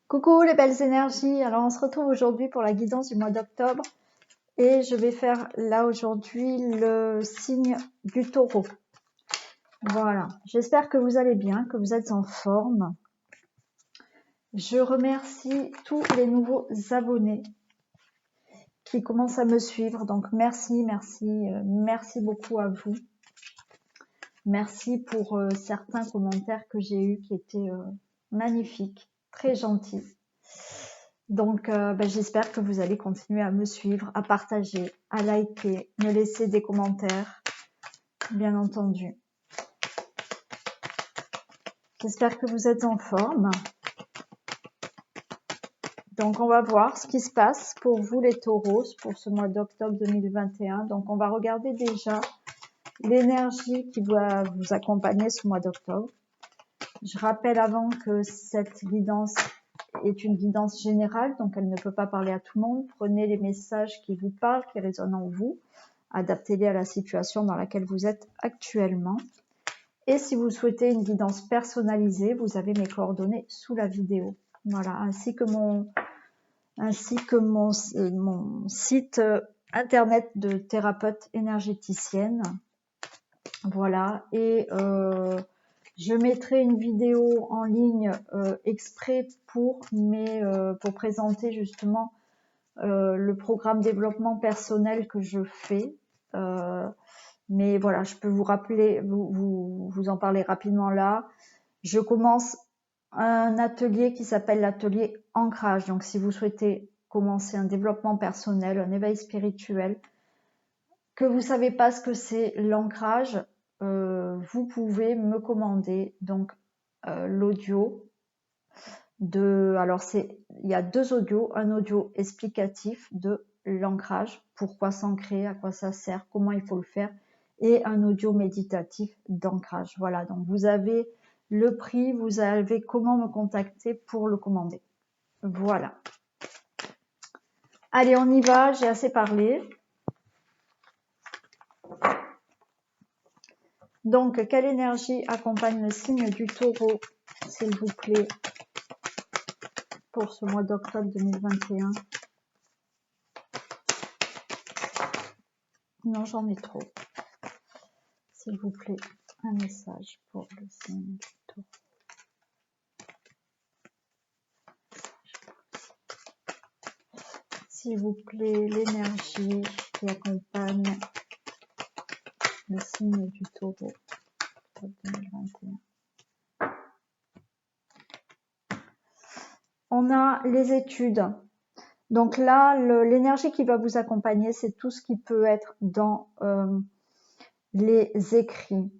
Coucou les belles énergies, alors on se retrouve aujourd'hui pour la guidance du mois d'octobre et je vais faire là aujourd'hui le signe du taureau. Voilà, j'espère que vous allez bien, que vous êtes en forme. Je remercie tous les nouveaux abonnés qui commencent à me suivre, donc merci beaucoup à vous. Merci pour certains commentaires que j'ai eus qui étaient magnifiques, très gentils. Donc, j'espère que vous allez continuer à me suivre, à partager, à liker, me laisser des commentaires, bien entendu. J'espère que vous êtes en forme. Donc, on va voir ce qui se passe pour vous les taureaux pour ce mois d'octobre 2021. Donc, on va regarder déjà l'énergie qui doit vous accompagner ce mois d'octobre. Je rappelle avant que cette guidance est une guidance générale, donc elle ne peut pas parler à tout le monde. Prenez les messages qui vous parlent, qui résonnent en vous, adaptez-les à la situation dans laquelle vous êtes actuellement. Et si vous souhaitez une guidance personnalisée, vous avez mes coordonnées sous la vidéo. Voilà, ainsi que mon site internet de thérapeute énergéticienne. Voilà, et je mettrai une vidéo en ligne exprès pour présenter justement le programme développement personnel que je fais. Mais voilà, je peux vous rappeler, vous en parler rapidement là. Je commence un atelier qui s'appelle l'atelier ancrage. Donc si vous souhaitez commencer un développement personnel, un éveil spirituel, que vous savez pas ce que c'est l'ancrage, vous pouvez me commander donc l'audio il y a 2 audios, un audio explicatif de l'ancrage, pourquoi s'ancrer, à quoi ça sert, comment il faut le faire, et un audio méditatif d'ancrage. Voilà, donc vous avez le prix, vous avez comment me contacter pour le commander. Voilà. Allez, on y va, j'ai assez parlé. Donc, quelle énergie accompagne le signe du taureau, s'il vous plaît, pour ce mois d'octobre 2021? Non, j'en ai trop. S'il vous plaît, un message pour le signe du taureau. S'il vous plaît, l'énergie qui accompagne le signe du taureau, octobre 2021. On a les études. Donc là, l'énergie qui va vous accompagner, c'est tout ce qui peut être dans les écrits,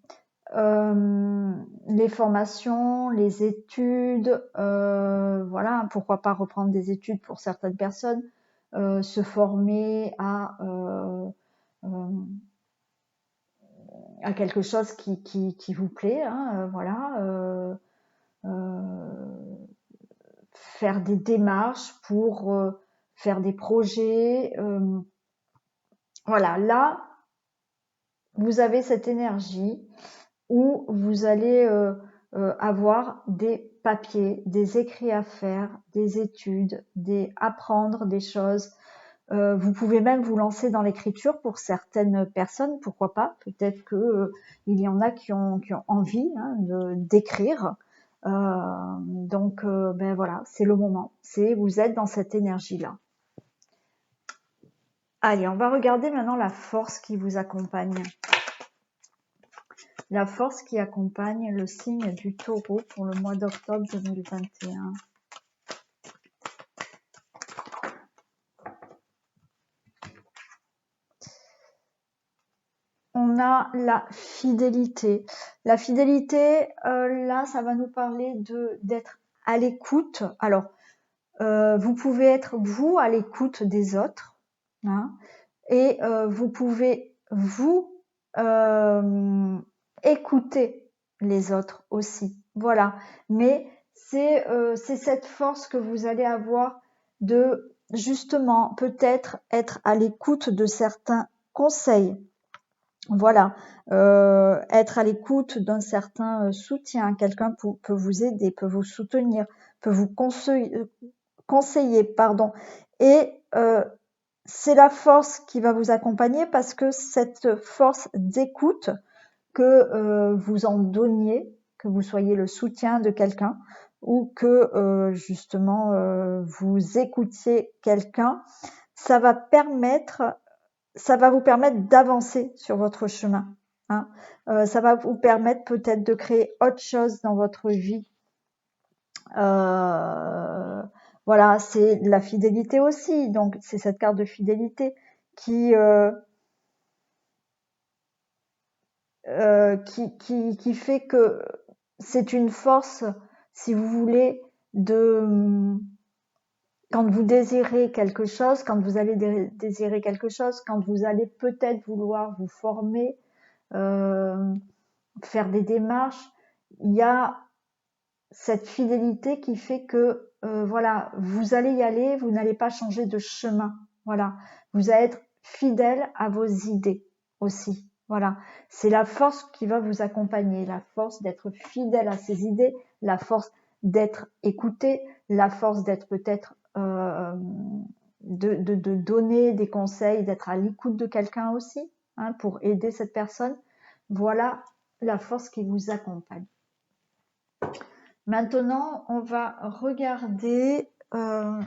les formations, les études, voilà, pourquoi pas reprendre des études pour certaines personnes, se former à quelque chose qui vous plaît, hein, voilà, faire des démarches pour faire des projets, voilà, là vous avez cette énergie où vous allez avoir des papiers, des écrits à faire, des études, apprendre des choses. Vous pouvez même vous lancer dans l'écriture pour certaines personnes, pourquoi pas. Peut-être que il y en a qui ont envie d'écrire. Donc, voilà, c'est le moment. Vous êtes dans cette énergie-là. Allez, on va regarder maintenant la force qui vous accompagne. La force qui accompagne le signe du taureau pour le mois d'octobre 2021. On a la fidélité. La fidélité, là, ça va nous parler d'être à l'écoute. Alors, vous pouvez être, vous, à l'écoute des autres. Hein, et vous pouvez, vous, écouter les autres aussi. Voilà. Mais c'est cette force que vous allez avoir de, justement, peut-être être à l'écoute de certains conseils. Voilà, être à l'écoute d'un certain soutien, quelqu'un peut vous aider, peut vous soutenir, peut vous conseiller, pardon. Et c'est la force qui va vous accompagner parce que cette force d'écoute, que vous en donniez, que vous soyez le soutien de quelqu'un ou que justement vous écoutiez quelqu'un, ça va vous permettre d'avancer sur votre chemin. Hein. Ça va vous permettre peut-être de créer autre chose dans votre vie. Voilà, c'est la fidélité aussi. Donc, c'est cette carte de fidélité qui fait que c'est une force, si vous voulez, quand vous désirez quelque chose, quand vous allez désirer quelque chose, quand vous allez peut-être vouloir vous former, faire des démarches, il y a cette fidélité qui fait que voilà, vous allez y aller, vous n'allez pas changer de chemin. Voilà, vous allez être fidèle à vos idées aussi. Voilà, c'est la force qui va vous accompagner, la force d'être fidèle à ses idées, la force d'être écouté, la force d'être peut-être de donner des conseils, d'être à l'écoute de quelqu'un aussi, hein, pour aider cette personne. Voilà la force qui vous accompagne. Maintenant, on va regarder, je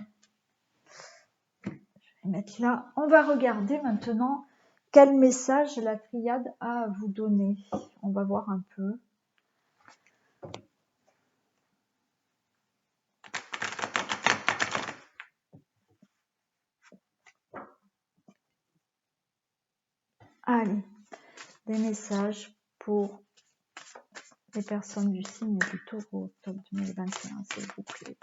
vais mettre là, on va regarder maintenant quel message la triade a à vous donner. On va voir un peu. Allez, des messages pour les personnes du signe du Taureau, octobre 2021, s'il vous plaît.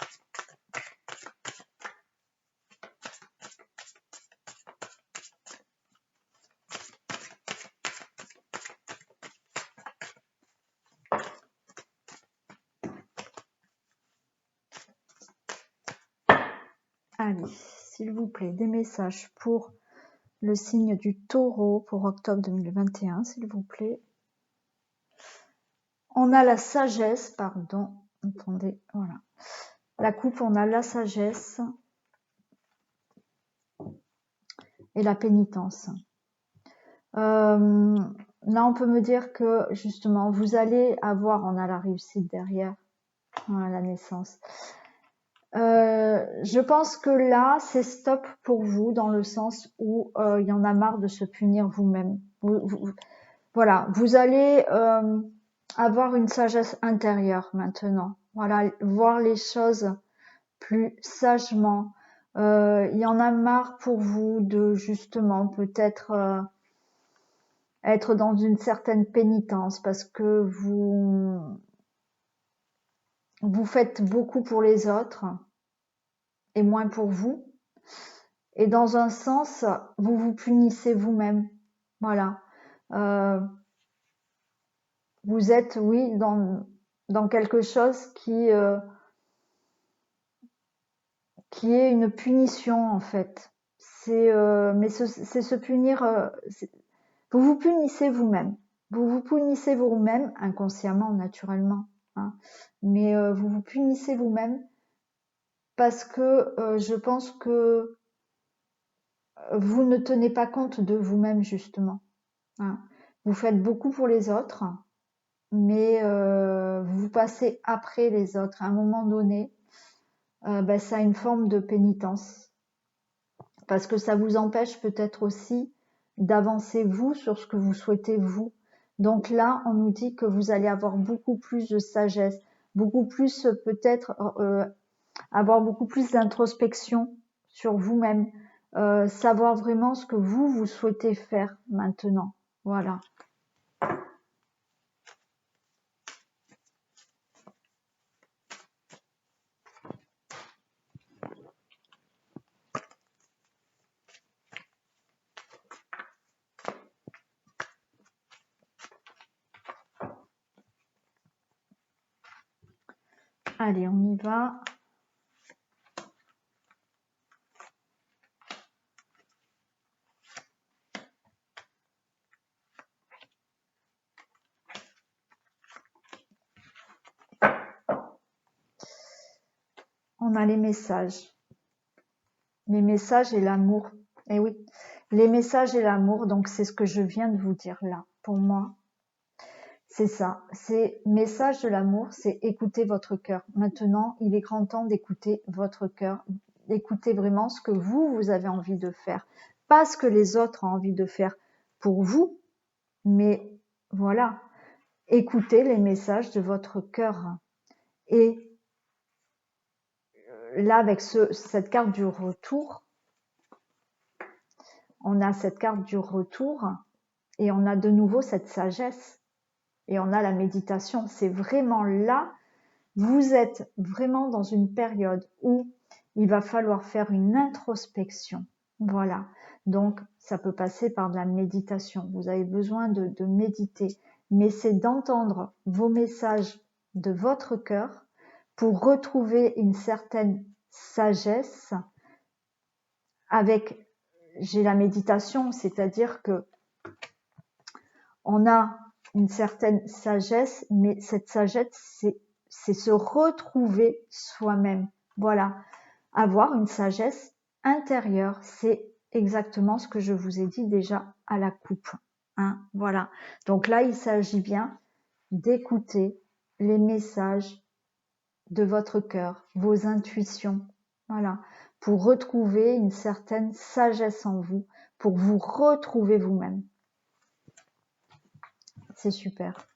Allez, s'il vous plaît, des messages pour le signe du Taureau pour octobre 2021, s'il vous plaît. On a la sagesse, pardon, attendez, voilà. La coupe, on a la sagesse et la pénitence. Là, on peut me dire que justement, vous allez avoir, on a la réussite derrière, voilà, la naissance. Je pense que là, c'est stop pour vous dans le sens où il y en a marre de se punir vous-même. Voilà, vous allez avoir une sagesse intérieure maintenant. Voilà, voir les choses plus sagement. Il y en a marre pour vous de justement peut-être être dans une certaine pénitence parce que vous faites beaucoup pour les autres et moins pour vous. Et dans un sens, vous vous punissez vous-même. Voilà. Vous êtes, oui, dans quelque chose qui est une punition en fait. Mais c'est se punir. Vous vous punissez vous-même. Vous vous punissez vous-même inconsciemment, naturellement. Hein. Mais vous vous punissez vous-même parce que je pense que vous ne tenez pas compte de vous-même justement. Hein. Vous faites beaucoup pour les autres, mais vous passez après les autres. À un moment donné, ça a une forme de pénitence parce que ça vous empêche peut-être aussi d'avancer vous sur ce que vous souhaitez vous. Donc là, on nous dit que vous allez avoir beaucoup plus de sagesse, beaucoup plus peut-être avoir beaucoup plus d'introspection sur vous-même, savoir vraiment ce que vous souhaitez faire maintenant. Voilà. Allez, on y va. on a les messages et l'amour. Eh oui, les messages et l'amour, donc c'est ce que je viens de vous dire là. Pour moi, c'est ça. C'est message de l'amour, c'est écouter votre cœur. Maintenant, il est grand temps d'écouter votre cœur. Écoutez vraiment ce que vous avez envie de faire. Pas ce que les autres ont envie de faire pour vous, mais voilà. Écoutez les messages de votre cœur. Et là, avec cette carte du retour, on a cette carte du retour et on a de nouveau cette sagesse et on a la méditation. C'est vraiment là, vous êtes vraiment dans une période où il va falloir faire une introspection. Voilà. Donc, ça peut passer par de la méditation. Vous avez besoin de méditer, mais c'est d'entendre vos messages de votre cœur pour retrouver une certaine sagesse avec, j'ai la méditation, c'est-à-dire que on a une certaine sagesse, mais cette sagesse, c'est se retrouver soi-même. Voilà. Avoir une sagesse intérieure, c'est exactement ce que je vous ai dit déjà à la coupe. Hein, voilà. Donc là, il s'agit bien d'écouter les messages de votre cœur, vos intuitions. Voilà. Pour retrouver une certaine sagesse en vous, pour vous retrouver vous-même. C'est super.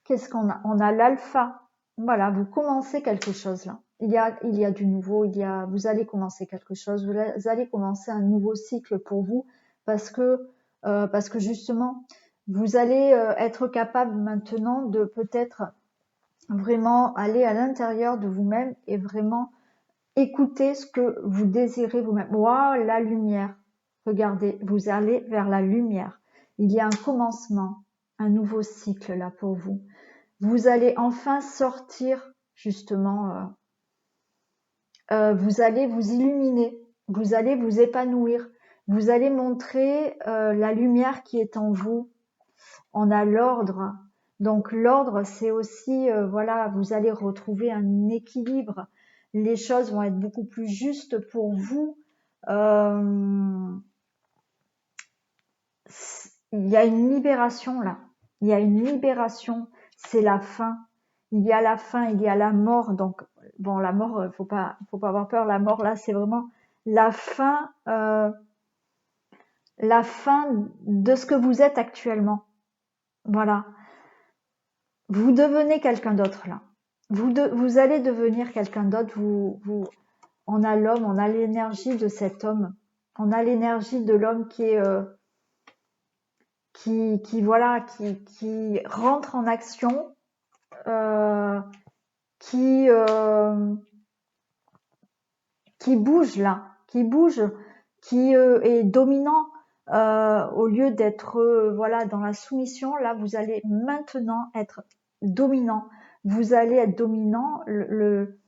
Qu'est-ce qu'on a? On a l'alpha. Voilà, vous commencez quelque chose là. Il y a du nouveau, vous allez commencer quelque chose, vous allez commencer un nouveau cycle pour vous parce que justement, vous allez être capable maintenant de peut-être vraiment aller à l'intérieur de vous-même et vraiment écouter ce que vous désirez vous-même. Waouh, la lumière. Regardez, vous allez vers la lumière. Il y a un commencement, un nouveau cycle là pour vous. Vous allez enfin sortir justement, vous allez vous illuminer, vous allez vous épanouir, vous allez montrer la lumière qui est en vous. On a l'ordre, donc l'ordre c'est aussi, voilà, vous allez retrouver un équilibre, les choses vont être beaucoup plus justes pour vous. Il y a une libération là, il y a une libération, c'est la fin. Il y a la fin, il y a la mort. Donc bon, la mort, faut pas avoir peur. La mort là, c'est vraiment la fin de ce que vous êtes actuellement. Voilà. Vous devenez quelqu'un d'autre là. Vous allez devenir quelqu'un d'autre. On a l'homme, on a l'énergie de cet homme. On a l'énergie de l'homme qui est qui rentre en action, qui bouge là, qui bouge, qui est dominant au lieu d'être voilà dans la soumission. Là, vous allez maintenant être dominant. Vous allez être dominant, le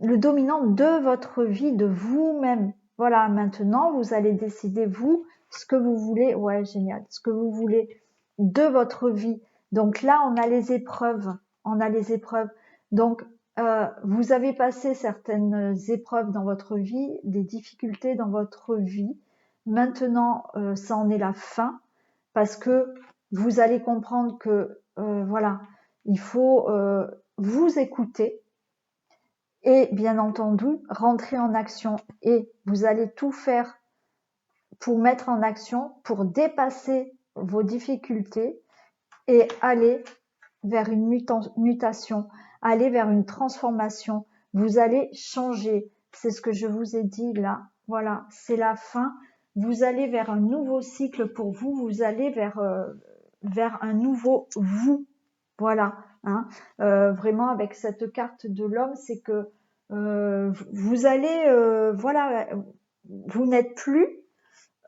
dominant de votre vie, de vous-même. Voilà, maintenant, vous allez décider, vous, ce que vous voulez. Ouais, génial. Ce que vous voulez de votre vie. Donc là, on a les épreuves. On a les épreuves. Donc, vous avez passé certaines épreuves dans votre vie, des difficultés dans votre vie. Maintenant, ça en est la fin parce que vous allez comprendre que, voilà, il faut vous écouter et bien entendu rentrer en action et vous allez tout faire pour mettre en action, pour dépasser vos difficultés et aller vers une mutation, aller vers une transformation. Vous allez changer. C'est ce que je vous ai dit là. Voilà, c'est la fin. Vous allez vers un nouveau cycle pour vous. Vous allez vers un nouveau vous. Voilà. Hein. Vraiment avec cette carte de l'homme, c'est que vous allez, voilà, vous n'êtes plus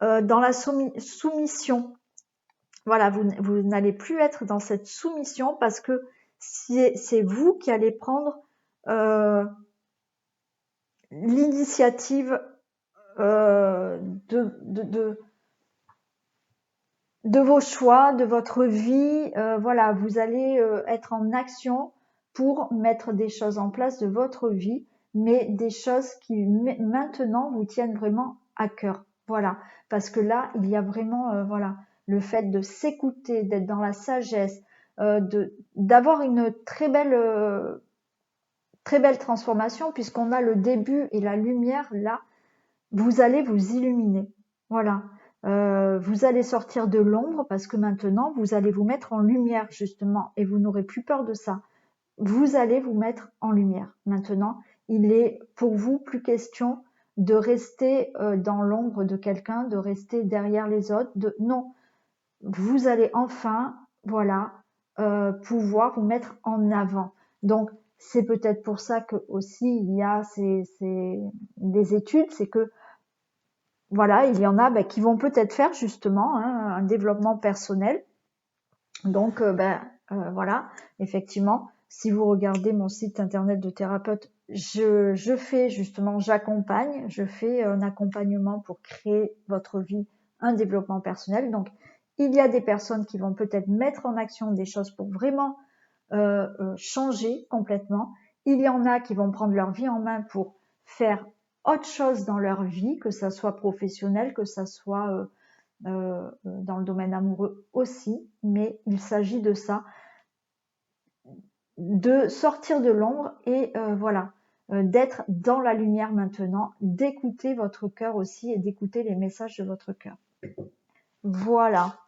dans la soumission. Voilà, vous n'allez plus être dans cette soumission parce que c'est vous qui allez prendre l'initiative de de vos choix, de votre vie. Voilà, vous allez être en action pour mettre des choses en place de votre vie, mais des choses qui maintenant vous tiennent vraiment à cœur. Voilà, parce que là, il y a vraiment, voilà, le fait de s'écouter, d'être dans la sagesse, d'avoir une très belle transformation, puisqu'on a le début et la lumière là. Vous allez vous illuminer. Voilà. Vous allez sortir de l'ombre parce que maintenant, vous allez vous mettre en lumière, justement, et vous n'aurez plus peur de ça. Vous allez vous mettre en lumière. Maintenant, il est pour vous plus question de rester dans l'ombre de quelqu'un, de rester derrière les autres. Non, vous allez enfin, voilà, pouvoir vous mettre en avant. Donc, c'est peut-être pour ça que aussi il y a des études, c'est que voilà, il y en a qui vont peut-être faire justement un développement personnel. Donc, voilà, effectivement, si vous regardez mon site internet de thérapeute, je fais justement, j'accompagne, je fais un accompagnement pour créer votre vie, un développement personnel. Donc, il y a des personnes qui vont peut-être mettre en action des choses pour vraiment changer complètement. Il y en a qui vont prendre leur vie en main pour faire autre chose dans leur vie, que ça soit professionnel, que ça soit dans le domaine amoureux aussi, mais il s'agit de ça, de sortir de l'ombre et voilà, d'être dans la lumière maintenant, d'écouter votre cœur aussi et d'écouter les messages de votre cœur. Voilà,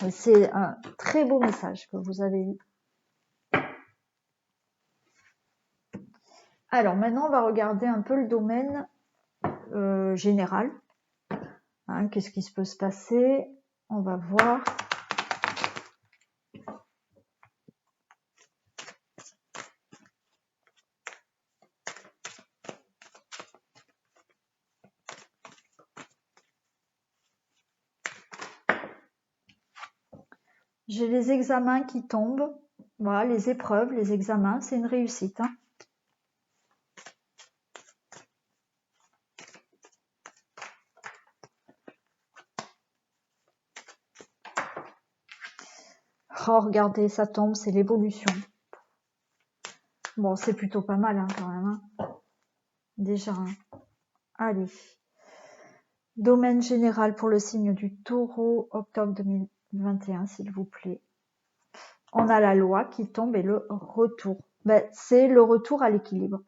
c'est un très beau message que vous avez eu. Alors maintenant, on va regarder un peu le domaine général. Hein, qu'est-ce qui se peut se passer? On va voir. J'ai les examens qui tombent. Voilà, les épreuves, les examens, c'est une réussite. Hein. Oh, regardez, ça tombe, c'est l'évolution. Bon, c'est plutôt pas mal hein, quand même. Hein. Déjà. Hein. Allez. Domaine général pour le signe du Taureau, octobre 2021, s'il vous plaît. On a la loi qui tombe et le retour. Ben, c'est le retour à l'équilibre.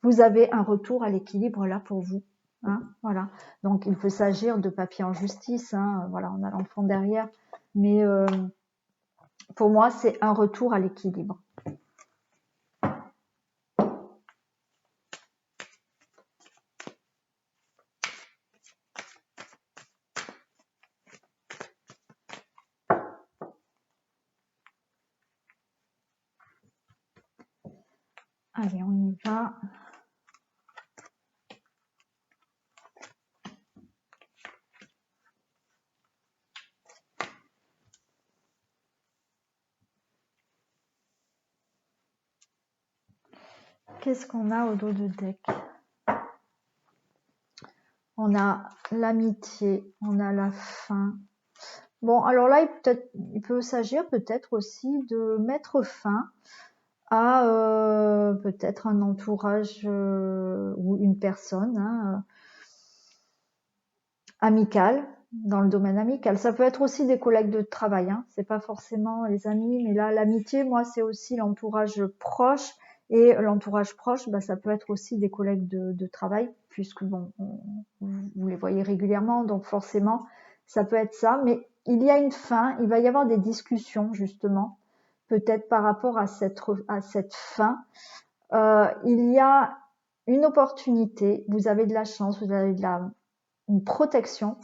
Vous avez un retour à l'équilibre là pour vous. Hein, voilà. Donc, il peut s'agir de papier en justice. Hein, voilà, on a l'enfant derrière. Mais pour moi, c'est un retour à l'équilibre. Allez, on y va. Qu'est-ce qu'on a au dos de deck? On a l'amitié, on a la fin. Bon, alors là, il peut s'agir peut-être aussi de mettre fin à peut-être un entourage ou une personne hein, amicale, dans le domaine amical. Ça peut être aussi des collègues de travail, hein. C'est pas forcément les amis, mais là, l'amitié, moi, c'est aussi l'entourage proche. Et l'entourage proche, bah, ça peut être aussi des collègues de travail, puisque bon, vous les voyez régulièrement, donc forcément, ça peut être ça. Mais il y a une fin, il va y avoir des discussions, justement, peut-être par rapport à cette fin. Il y a une opportunité, vous avez de la chance, vous avez une protection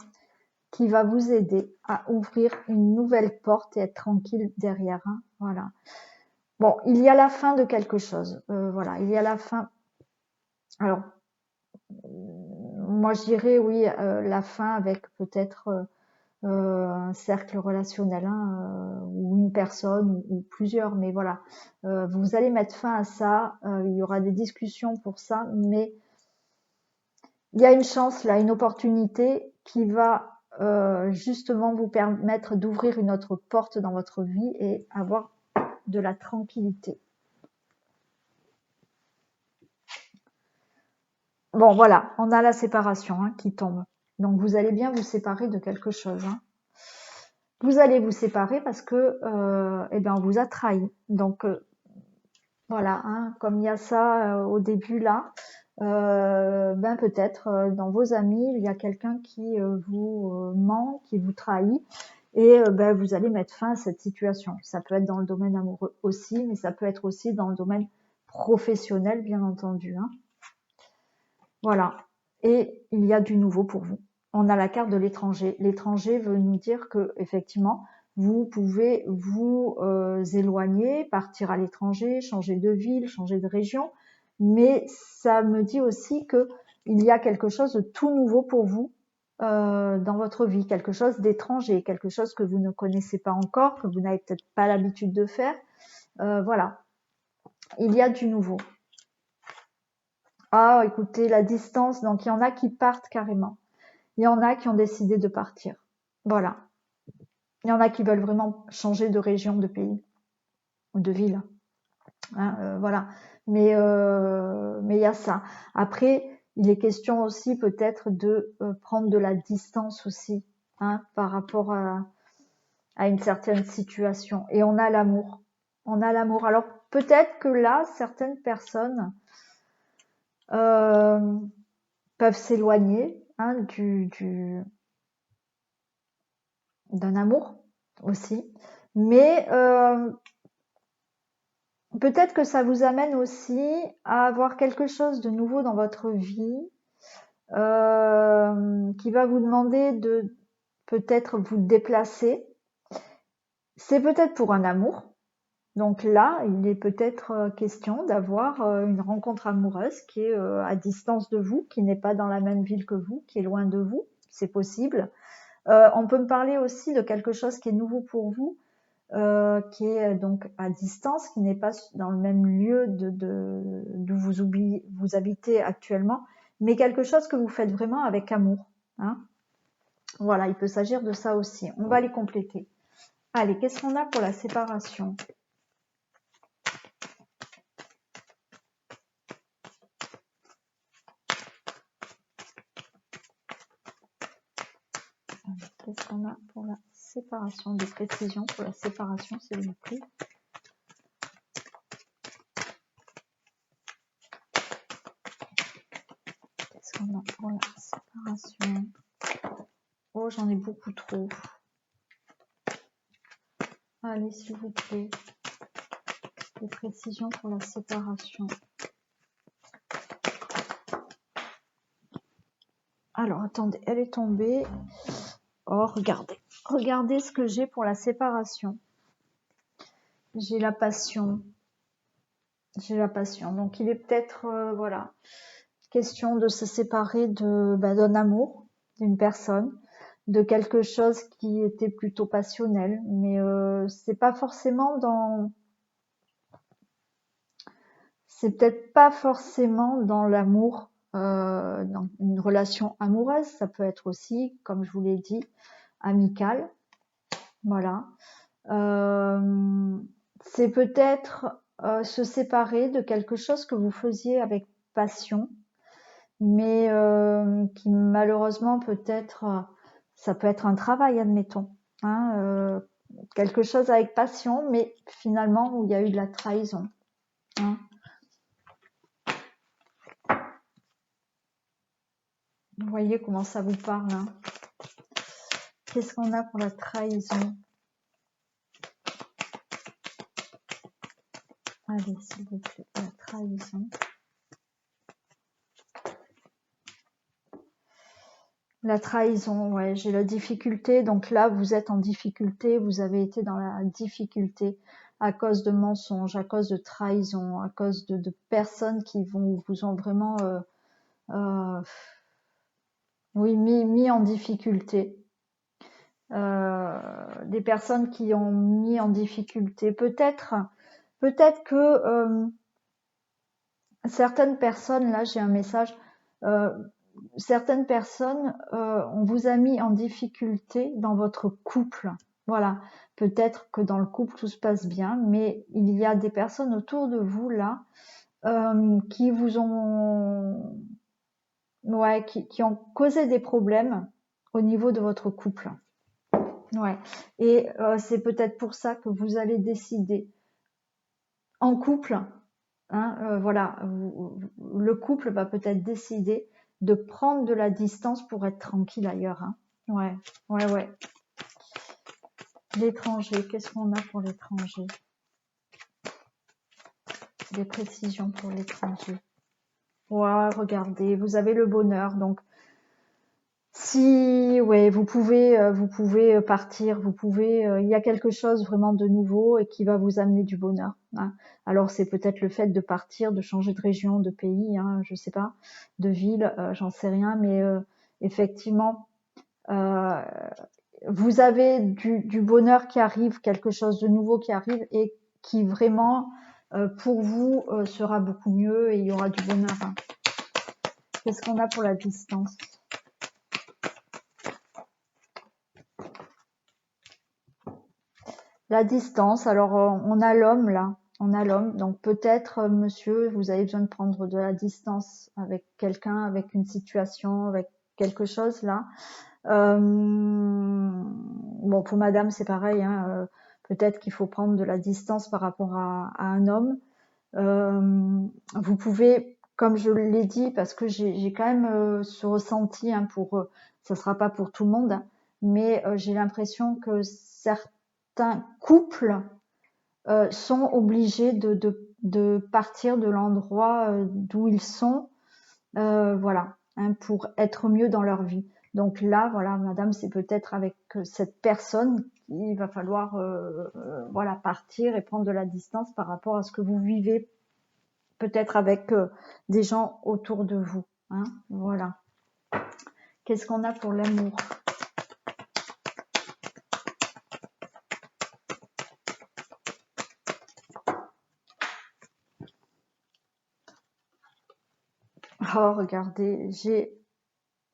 qui va vous aider à ouvrir une nouvelle porte et être tranquille derrière. Hein, voilà. Bon, il y a la fin de quelque chose. Voilà, il y a la fin. Alors, moi je dirais oui, la fin avec peut-être un cercle relationnel hein, ou une personne ou plusieurs, mais voilà. Vous allez mettre fin à ça. Il y aura des discussions pour ça, mais il y a une chance là, une opportunité qui va justement vous permettre d'ouvrir une autre porte dans votre vie et avoir de la tranquillité. Bon, voilà, on a la séparation hein, qui tombe. Donc, vous allez bien vous séparer de quelque chose. Hein. Vous allez vous séparer parce que, eh bien, on vous a trahi. Donc, voilà, hein, comme il y a ça au début là, ben peut-être dans vos amis, il y a quelqu'un qui vous ment, qui vous trahit, et ben, vous allez mettre fin à cette situation. Ça peut être dans le domaine amoureux aussi, mais ça peut être aussi dans le domaine professionnel, bien entendu. Hein. Voilà. Et il y a du nouveau pour vous. On a la carte de l'étranger. L'étranger veut nous dire que effectivement, vous pouvez vous éloigner, partir à l'étranger, changer de ville, changer de région, mais ça me dit aussi que il y a quelque chose de tout nouveau pour vous dans votre vie, quelque chose d'étranger, quelque chose que vous ne connaissez pas encore, que vous n'avez peut-être pas l'habitude de faire. Voilà, il y a du nouveau. Ah, écoutez, la distance, donc il y en a qui partent carrément. Il y en a qui ont décidé de partir. Voilà. Il y en a qui veulent vraiment changer de région, de pays, ou de ville. Hein, voilà. Mais il y a ça. Après, il est question aussi peut-être de prendre de la distance aussi, hein, par rapport à une certaine situation. Et on a l'amour. On a l'amour. Alors peut-être que là, certaines personnes peuvent s'éloigner hein, d'un amour aussi. Mais peut-être que ça vous amène aussi à avoir quelque chose de nouveau dans votre vie qui va vous demander de peut-être vous déplacer. C'est peut-être pour un amour. Donc là, il est peut-être question d'avoir une rencontre amoureuse qui est à distance de vous, qui n'est pas dans la même ville que vous, qui est loin de vous. C'est possible. On peut me parler aussi de quelque chose qui est nouveau pour vous, qui est donc à distance, qui n'est pas dans le même lieu d'où vous habitez actuellement, mais quelque chose que vous faites vraiment avec amour. Hein. Voilà, il peut s'agir de ça aussi. On va les compléter. Allez, qu'est-ce qu'on a pour la séparation ? Qu'est-ce qu'on a pour la séparation? Des précisions pour la séparation, s'il vous plaît. Qu'est-ce qu'on a pour la séparation? Oh, j'en ai beaucoup trop. Allez, s'il vous plaît. Des précisions pour la séparation. Alors, attendez, elle est tombée. Oh, regardez. Regardez ce que j'ai pour la séparation. J'ai la passion. J'ai la passion. Donc, il est peut-être, voilà, question de se séparer d'un amour, d'une personne, de quelque chose qui était plutôt passionnel. Mais c'est pas forcément dans... C'est peut-être pas forcément dans l'amour, dans une relation amoureuse. Ça peut être aussi, comme je vous l'ai dit, amical. Voilà. C'est peut-être se séparer de quelque chose que vous faisiez avec passion, mais qui malheureusement peut-être, ça peut être un travail, admettons. Hein, quelque chose avec passion, mais finalement où il y a eu de la trahison. Hein. Vous voyez comment ça vous parle. Hein. Qu'est-ce qu'on a pour la trahison? Allez, s'il vous plaît, la trahison. La trahison, ouais, j'ai la difficulté. Donc là, vous êtes en difficulté, vous avez été dans la difficulté à cause de mensonges, à cause de trahison, à cause de personnes qui vous ont vraiment oui, mis en difficulté. Des personnes qui ont mis en difficulté. Peut-être que certaines personnes, là j'ai un message, certaines personnes, on vous a mis en difficulté dans votre couple. Voilà, peut-être que dans le couple tout se passe bien, mais il y a des personnes autour de vous là qui vous ont, ouais, qui ont causé des problèmes au niveau de votre couple. Ouais, et c'est peut-être pour ça que vous allez décider en couple. Hein, voilà, le couple va peut-être décider de prendre de la distance pour être tranquille ailleurs. Hein. Ouais, ouais, ouais. L'étranger, qu'est-ce qu'on a pour l'étranger? Des précisions pour l'étranger. Ouais, regardez, vous avez le bonheur. Donc, si, ouais, vous pouvez partir, vous pouvez, il y a quelque chose vraiment de nouveau et qui va vous amener du bonheur. Hein. Alors c'est peut-être le fait de partir, de changer de région, de pays, hein, je sais pas, de ville, j'en sais rien, mais effectivement, euh, vous avez du bonheur qui arrive, quelque chose de nouveau qui arrive et qui vraiment pour vous sera beaucoup mieux et il y aura du bonheur. Hein. Qu'est-ce qu'on a pour la distance? La distance, alors on a l'homme là, on a l'homme, donc peut-être monsieur, vous avez besoin de prendre de la distance avec quelqu'un, avec une situation, avec quelque chose là. Bon, pour madame c'est pareil, hein, peut-être qu'il faut prendre de la distance par rapport à un homme. Vous pouvez, comme je l'ai dit, parce que j'ai quand même ce ressenti, hein, ça sera pas pour tout le monde, hein, mais j'ai l'impression que certains couples sont obligés de partir de l'endroit d'où ils sont, voilà, hein, pour être mieux dans leur vie. Donc là, voilà, madame, c'est peut-être avec cette personne qu'il va falloir voilà, partir et prendre de la distance par rapport à ce que vous vivez peut-être avec des gens autour de vous. Hein, voilà. Qu'est-ce qu'on a pour l'amour? Oh, regardez, j'ai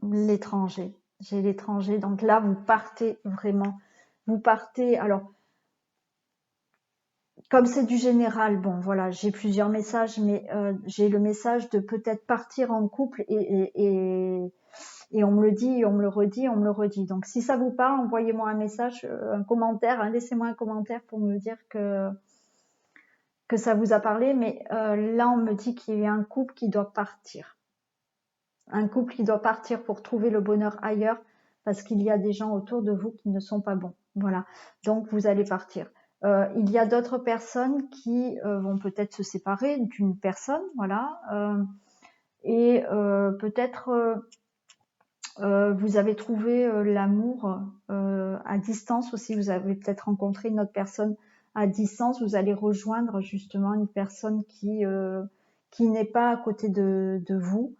l'étranger. J'ai l'étranger. Donc là, vous partez vraiment. Vous partez. Alors, comme c'est du général, bon, voilà, j'ai plusieurs messages, mais j'ai le message de peut-être partir en couple et on me le dit, on me le redit, on me le redit. Donc, si ça vous parle, envoyez-moi un message, un commentaire, hein, laissez-moi un commentaire pour me dire que ça vous a parlé. Mais là, on me dit qu'il y a un couple qui doit partir. Un couple qui doit partir pour trouver le bonheur ailleurs parce qu'il y a des gens autour de vous qui ne sont pas bons. Voilà. Donc, vous allez partir. Il y a d'autres personnes qui vont peut-être se séparer d'une personne, voilà. Et peut-être vous avez trouvé l'amour à distance aussi. Vous avez peut-être rencontré une autre personne à distance. Vous allez rejoindre justement une personne qui n'est pas à côté de vous.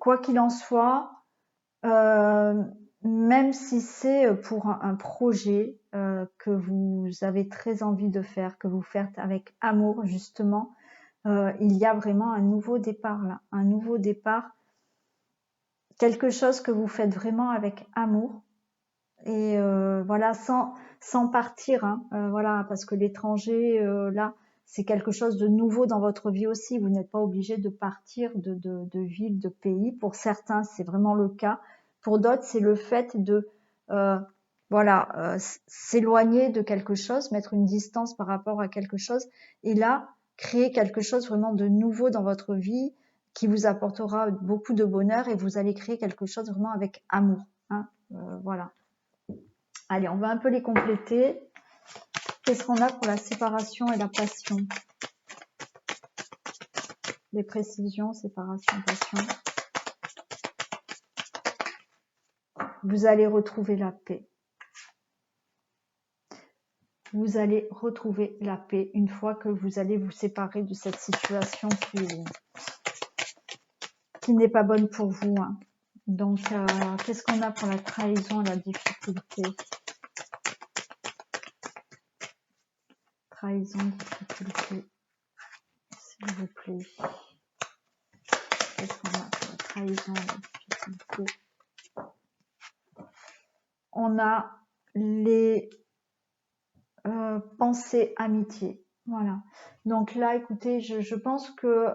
Quoi qu'il en soit, même si c'est pour un projet que vous avez très envie de faire, que vous faites avec amour justement, il y a vraiment un nouveau départ là, un nouveau départ, quelque chose que vous faites vraiment avec amour et voilà, sans partir, hein, voilà, parce que l'étranger là, c'est quelque chose de nouveau dans votre vie aussi. Vous n'êtes pas obligé de partir de ville, de pays. Pour certains, c'est vraiment le cas. Pour d'autres, c'est le fait de voilà, s'éloigner de quelque chose, mettre une distance par rapport à quelque chose, et là, créer quelque chose vraiment de nouveau dans votre vie qui vous apportera beaucoup de bonheur et vous allez créer quelque chose vraiment avec amour. Hein, voilà. Allez, on va un peu les compléter. Qu'est-ce qu'on a pour la séparation et la passion? Les précisions, séparation, passion. Vous allez retrouver la paix. Vous allez retrouver la paix une fois que vous allez vous séparer de cette situation qui n'est pas bonne pour vous. Hein. Donc, qu'est-ce qu'on a pour la trahison et la difficulté? Trahison, difficulté, s'il vous plaît. Qu'est-ce qu'on a? trahison, la difficulté. On a les pensées amitié. Voilà. Donc là, écoutez, je pense que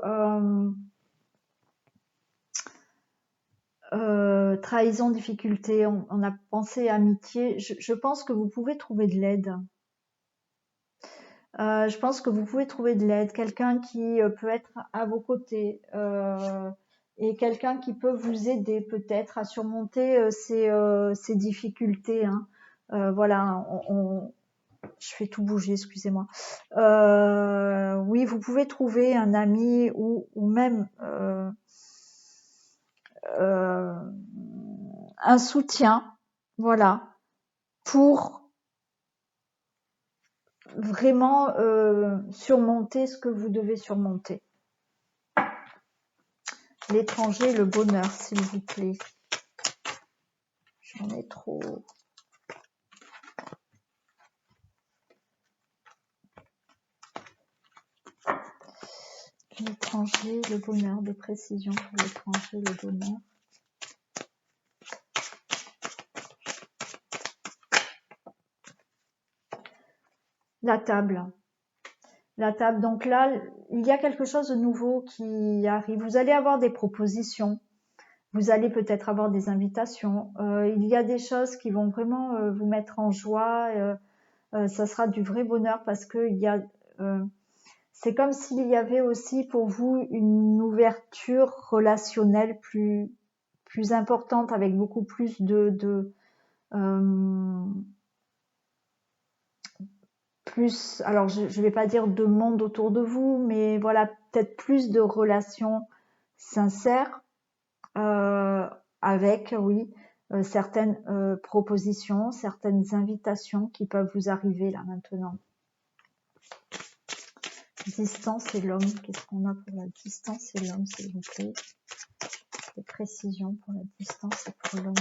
trahison, difficulté, on a pensé amitié. Je pense que vous pouvez trouver de l'aide. Je pense que vous pouvez trouver de l'aide, quelqu'un qui peut être à vos côtés et quelqu'un qui peut vous aider peut-être à surmonter ces difficultés. Hein. Voilà, je fais tout bouger, excusez-moi. Oui, vous pouvez trouver un ami ou même un soutien, voilà, pour vraiment surmonter ce que vous devez surmonter. L'étranger, le bonheur, s'il vous plaît. J'en ai trop. L'étranger, le bonheur, des précisions pour l'étranger, le bonheur. La table. La table. Donc là, il y a quelque chose de nouveau qui arrive. Vous allez avoir des propositions. Vous allez peut-être avoir des invitations. Il y a des choses qui vont vraiment vous mettre en joie. Ça sera du vrai bonheur parce que il y a... c'est comme s'il y avait aussi pour vous une ouverture relationnelle plus importante avec beaucoup plus plus, alors je vais pas dire de monde autour de vous, mais voilà, peut-être plus de relations sincères avec, oui, certaines propositions, certaines invitations qui peuvent vous arriver là maintenant. Distance et l'homme, qu'est-ce qu'on a pour la distance et l'homme, s'il vous plaît? Des précisions pour la distance et pour l'homme.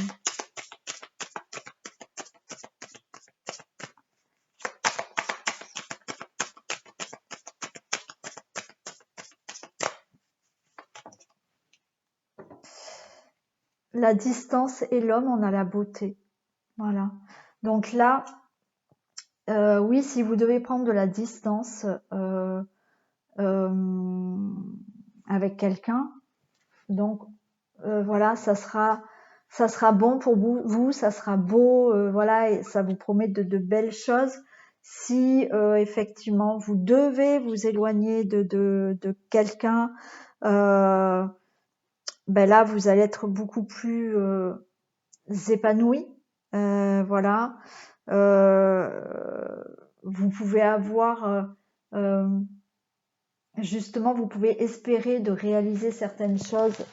La distance et l'homme, on a la beauté. Voilà. Donc là, oui, si vous devez prendre de la distance avec quelqu'un, donc voilà, ça sera bon pour vous, ça sera beau, voilà, et ça vous promet de belles choses. Si effectivement vous devez vous éloigner de quelqu'un, ben là vous allez être beaucoup plus épanoui, voilà. Vous pouvez avoir justement, vous pouvez espérer de réaliser certaines choses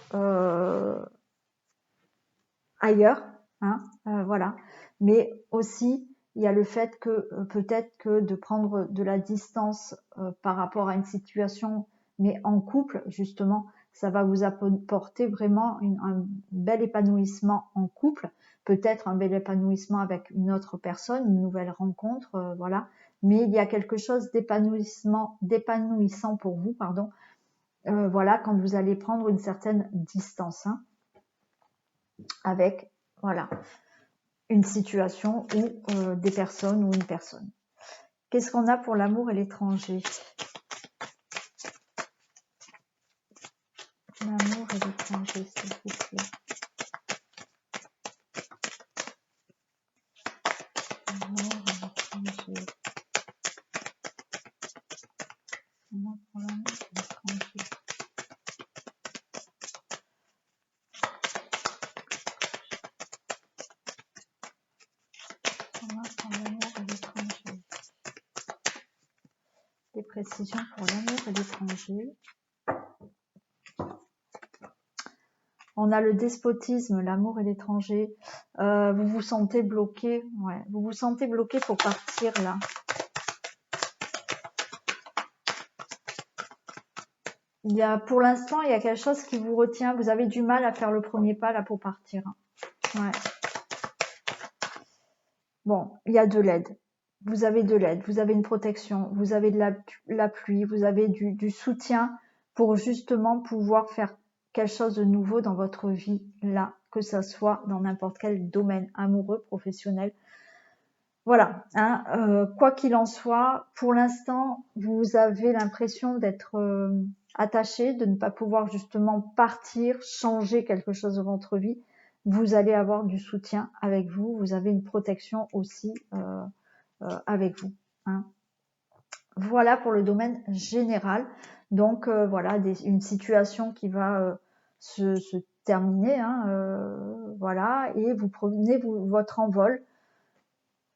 ailleurs, hein, voilà. Mais aussi, il y a le fait que peut-être que de prendre de la distance par rapport à une situation, mais en couple, justement, ça va vous apporter vraiment un bel épanouissement en couple, peut-être un bel épanouissement avec une autre personne, une nouvelle rencontre, voilà. Mais il y a quelque chose d'épanouissant pour vous, pardon, voilà, quand vous allez prendre une certaine distance, hein, avec, voilà, une situation ou des personnes ou une personne. Qu'est-ce qu'on a pour l'amour et l'étranger? L'amour et l'étranger, s'il vous plaît. L'amour et l'étranger. On a pour l'amour et l'étranger. On a pour l'amour et l'étranger. Des précisions pour l'amour et l'étranger. On a le despotisme, l'amour et l'étranger. Vous vous sentez bloqué, ouais. Vous vous sentez bloqué pour partir là. Pour l'instant, il y a quelque chose qui vous retient. Vous avez du mal à faire le premier pas là pour partir. Ouais. Bon, il y a de l'aide. Vous avez de l'aide, vous avez une protection, vous avez de l'appui, vous avez du soutien pour justement pouvoir faire quelque chose de nouveau dans votre vie là, que ça soit dans n'importe quel domaine, amoureux, professionnel. Voilà, hein, quoi qu'il en soit, pour l'instant, vous avez l'impression d'être attaché, de ne pas pouvoir justement partir, changer quelque chose dans votre vie. Vous allez avoir du soutien avec vous, vous avez une protection aussi avec vous. Hein. Voilà pour le domaine général. Donc voilà, une situation qui va se terminer. Hein, voilà, et vous prenez votre envol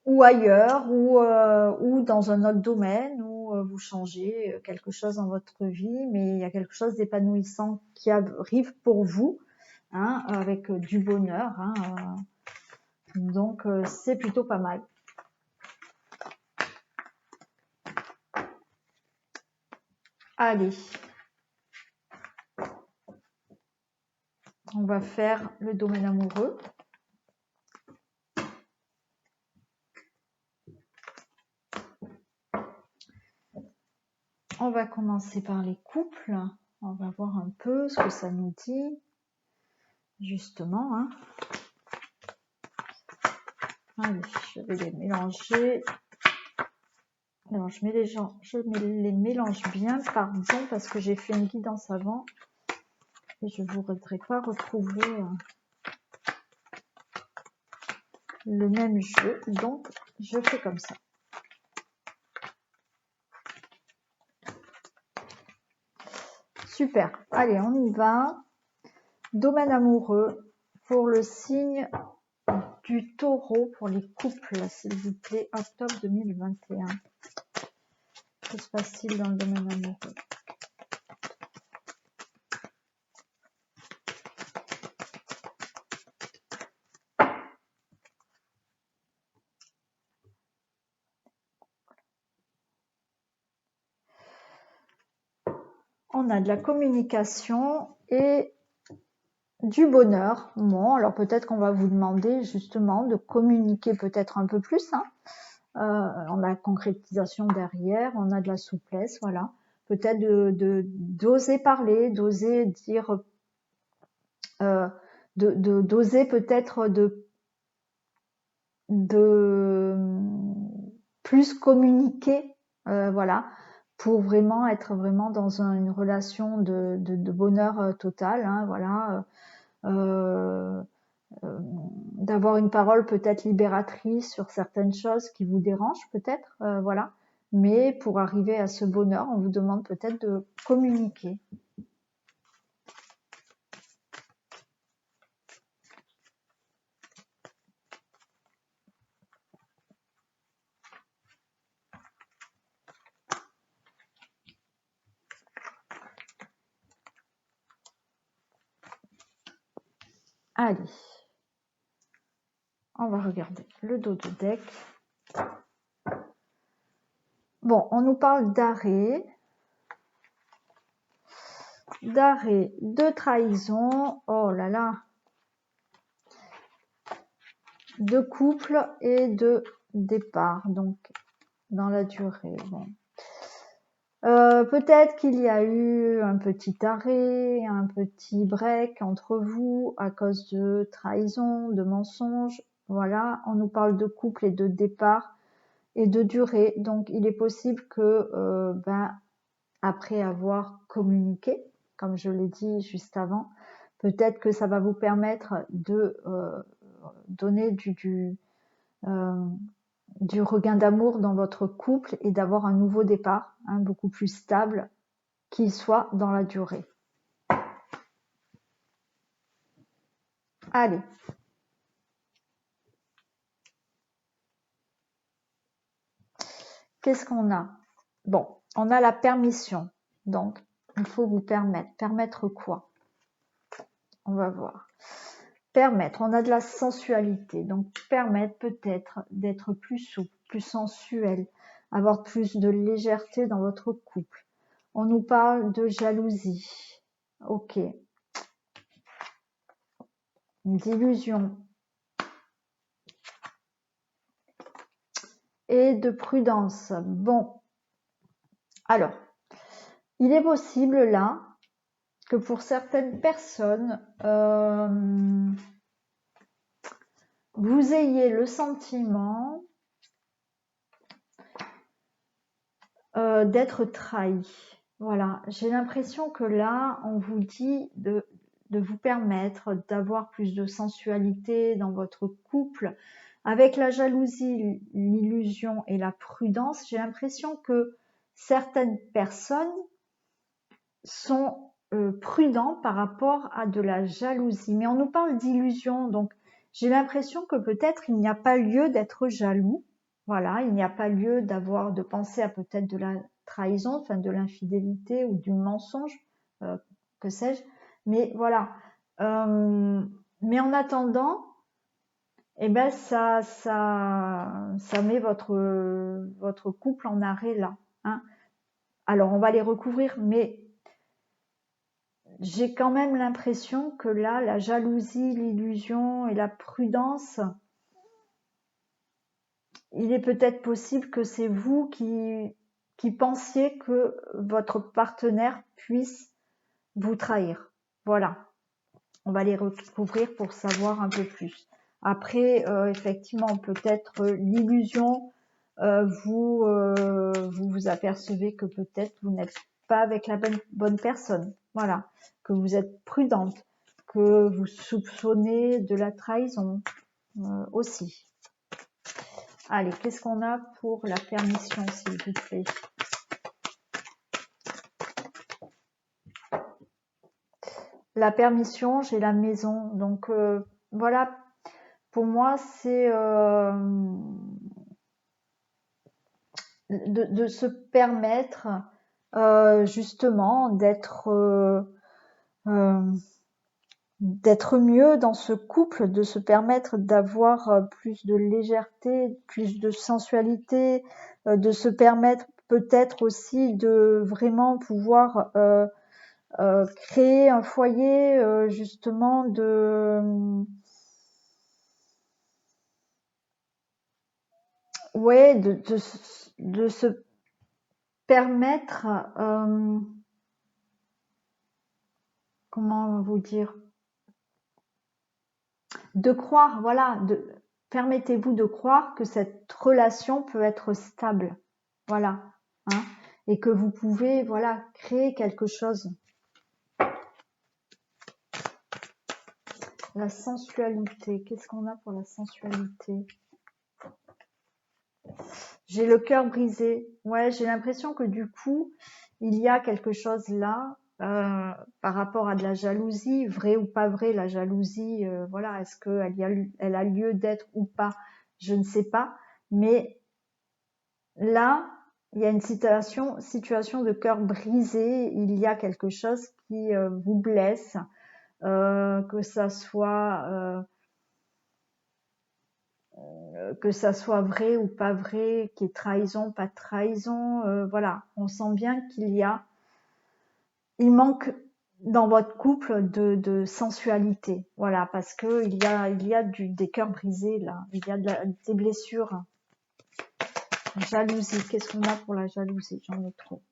ou ailleurs ou dans un autre domaine où vous changez quelque chose dans votre vie, mais il y a quelque chose d'épanouissant qui arrive pour vous, hein, avec du bonheur. Hein, donc c'est plutôt pas mal. Allez, on va faire le domaine amoureux. On va commencer par les couples. On va voir un peu ce que ça nous dit, justement. Hein. Allez, je vais les mélanger. Alors, je les mélange bien, pardon, parce que j'ai fait une guidance avant et je ne voudrais pas retrouver le même jeu. Donc, je fais comme ça. Super. Allez, on y va. Domaine amoureux pour le signe du taureau pour les couples, s'il vous plaît, octobre 2021. Que se passe-t-il dans le domaine amoureux? On a de la communication et du bonheur. Bon, alors peut-être qu'on va vous demander justement de communiquer peut-être un peu plus. Hein. On a la concrétisation derrière, on a de la souplesse, voilà. Peut-être d'oser parler, d'oser dire, d'oser peut-être de plus communiquer, voilà, pour vraiment être vraiment dans une relation de bonheur total, hein, voilà. D'avoir une parole peut-être libératrice sur certaines choses qui vous dérangent peut-être, voilà. Mais pour arriver à ce bonheur, on vous demande peut-être de communiquer. Allez, on va regarder le dos de deck. Bon, on nous parle d'arrêt, de trahison, oh là là, de couple et de départ, donc dans la durée. Bon. Peut-être qu'il y a eu un petit arrêt, un petit break entre vous à cause de trahison, de mensonges. Voilà, on nous parle de couple et de départ et de durée. Donc, il est possible que, après avoir communiqué, comme je l'ai dit juste avant, peut-être que ça va vous permettre de donner du regain d'amour dans votre couple et d'avoir un nouveau départ, hein, beaucoup plus stable, qu'il soit dans la durée. Allez. Qu'est-ce qu'on a? Bon, on a la permission. Donc, il faut vous permettre. Permettre quoi? On va voir. Permettre, on a de la sensualité. Donc, permettre peut-être d'être plus souple, plus sensuel, avoir plus de légèreté dans votre couple. On nous parle de jalousie. Ok. D'illusion. Et de prudence. Bon. Alors, il est possible là que pour certaines personnes, vous ayez le sentiment d'être trahi. Voilà, j'ai l'impression que là, on vous dit de vous permettre d'avoir plus de sensualité dans votre couple. Avec la jalousie, l'illusion et la prudence, j'ai l'impression que certaines personnes sont prudents par rapport à de la jalousie. Mais on nous parle d'illusion, donc j'ai l'impression que peut-être il n'y a pas lieu d'être jaloux. Voilà, il n'y a pas lieu de penser à peut-être de la trahison, enfin de l'infidélité ou du mensonge, que sais-je. Mais voilà. Mais en attendant, eh ben ça met votre couple en arrêt là. Hein. Alors on va les recouvrir, mais j'ai quand même l'impression que là, la jalousie, l'illusion et la prudence, il est peut-être possible que c'est vous qui pensiez que votre partenaire puisse vous trahir. Voilà. On va les recouvrir pour savoir un peu plus. Après, effectivement, peut-être l'illusion, vous vous apercevez que peut-être vous n'êtes pas avec la bonne personne. Voilà. Que vous êtes prudente, que vous soupçonnez de la trahison aussi. Allez, qu'est-ce qu'on a pour la permission, s'il vous plaît? La permission, j'ai la maison. Donc, voilà, pour moi, c'est de se permettre justement d'être mieux dans ce couple, de se permettre d'avoir plus de légèreté, plus de sensualité, de se permettre peut-être aussi de vraiment pouvoir créer un foyer justement ouais, de se permettre comment vous dire, de croire, voilà, permettez-vous de croire que cette relation peut être stable, voilà, hein, et que vous pouvez, voilà, créer quelque chose. La sensualité, qu'est-ce qu'on a pour la sensualité? J'ai le cœur brisé. Ouais, j'ai l'impression que du coup, il y a quelque chose là par rapport à de la jalousie, vrai ou pas vrai, la jalousie, voilà, est-ce qu'elle a lieu d'être ou pas, je ne sais pas. Mais là, il y a une situation de cœur brisé, il y a quelque chose qui vous blesse, que ça soit vrai ou pas vrai, qu'il y ait trahison, pas de trahison, voilà, on sent bien il manque dans votre couple de sensualité, voilà, parce que il y a des cœurs brisés là, il y a des blessures. Jalousie, qu'est-ce qu'on a pour la jalousie? J'en ai trop.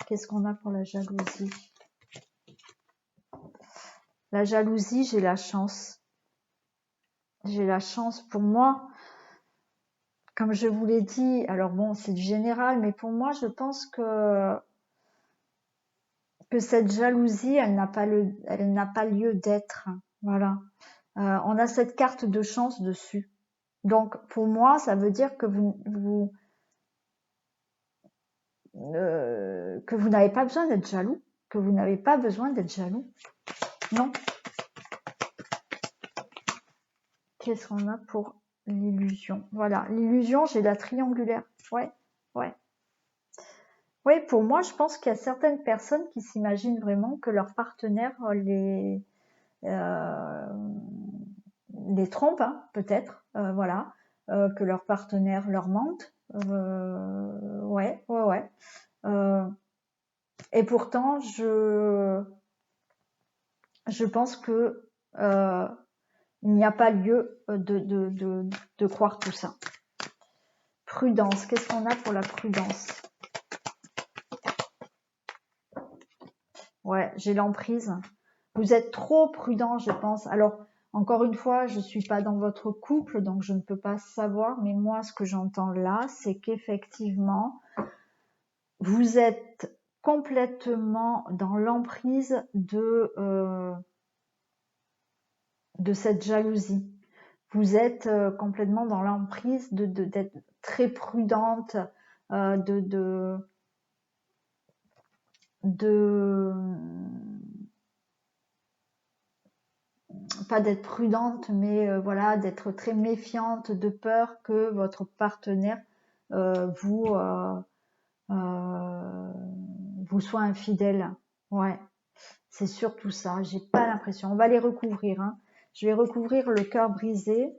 Qu'est-ce qu'on a pour la jalousie? La jalousie, j'ai la chance. J'ai la chance pour moi. Comme je vous l'ai dit, alors bon, c'est du général, mais pour moi, je pense que cette jalousie, elle n'a pas lieu d'être. Voilà. On a cette carte de chance dessus. Donc, pour moi, ça veut dire que vous n'avez pas besoin d'être jaloux, que vous n'avez pas besoin d'être jaloux. Non. Qu'est-ce qu'on a pour l'illusion? Voilà, l'illusion, j'ai la triangulaire. Ouais, ouais. Oui, pour moi, je pense qu'il y a certaines personnes qui s'imaginent vraiment que leur partenaire les trompe, hein, peut-être, voilà, que leur partenaire leur mente. Ouais, ouais, ouais. Et pourtant, je pense que il n'y a pas lieu de croire tout ça. Prudence, qu'est-ce qu'on a pour la prudence? Ouais, j'ai l'emprise. Vous êtes trop prudent, je pense. Alors, encore une fois, je suis pas dans votre couple, donc je ne peux pas savoir. Mais moi, ce que j'entends là, c'est qu'effectivement, vous êtes complètement dans l'emprise de cette jalousie. Vous êtes complètement dans l'emprise d'être très prudente, de pas d'être prudente, mais voilà, d'être très méfiante, de peur que votre partenaire vous vous soit infidèle. Ouais, c'est surtout ça. J'ai pas l'impression. On va les recouvrir. Hein. Je vais recouvrir le cœur brisé,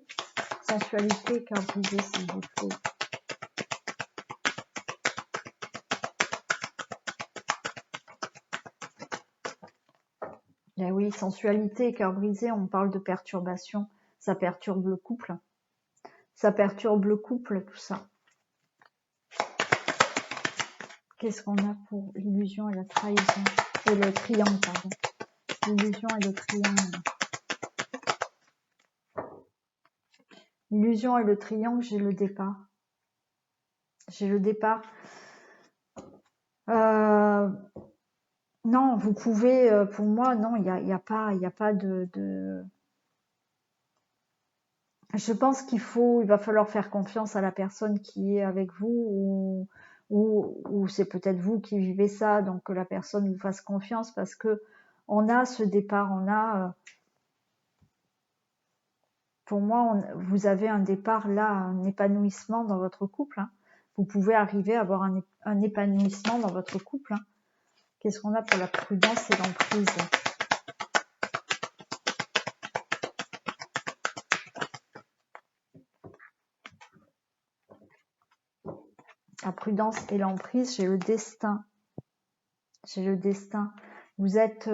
sensualité, cœur brisé, s'il vous plaît. Eh oui, sensualité, cœur brisé, on parle de perturbation. Ça perturbe le couple. Ça perturbe le couple, tout ça. Qu'est-ce qu'on a pour l'illusion et la trahison? Et le triangle, pardon. L'illusion et le triangle. L'illusion et le triangle, j'ai le départ. J'ai le départ. Non, vous pouvez, pour moi, non, il y a pas de... Je pense il va falloir faire confiance à la personne qui est avec vous ou c'est peut-être vous qui vivez ça, donc que la personne vous fasse confiance parce que on a ce départ, pour moi, vous avez un départ là, un épanouissement dans votre couple. Hein. Vous pouvez arriver à avoir un épanouissement dans votre couple. Hein. Qu'est-ce qu'on a pour la prudence et l'emprise? La prudence et l'emprise, j'ai le destin. J'ai le destin. Vous êtes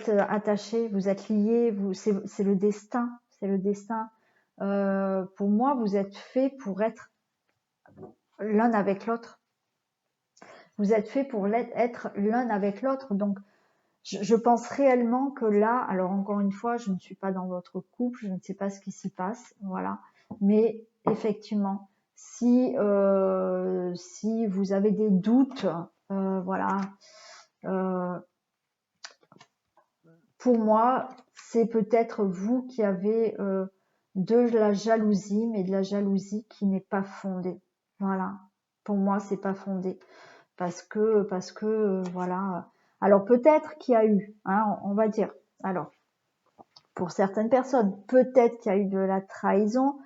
attachés, vous êtes liés, c'est le destin. C'est le destin. Pour moi, vous êtes faits pour être l'un avec l'autre. Vous êtes faits pour être l'un avec l'autre. Donc, je pense réellement que là, alors encore une fois, je ne suis pas dans votre couple, je ne sais pas ce qui s'y passe, voilà. Mais effectivement, si vous avez des doutes, voilà, pour moi, c'est peut-être vous qui avez de la jalousie, mais de la jalousie qui n'est pas fondée. Voilà. Pour moi, c'est pas fondé parce que voilà. Alors peut-être qu'il y a eu, hein, on va dire. Alors pour certaines personnes, peut-être qu'il y a eu de la trahison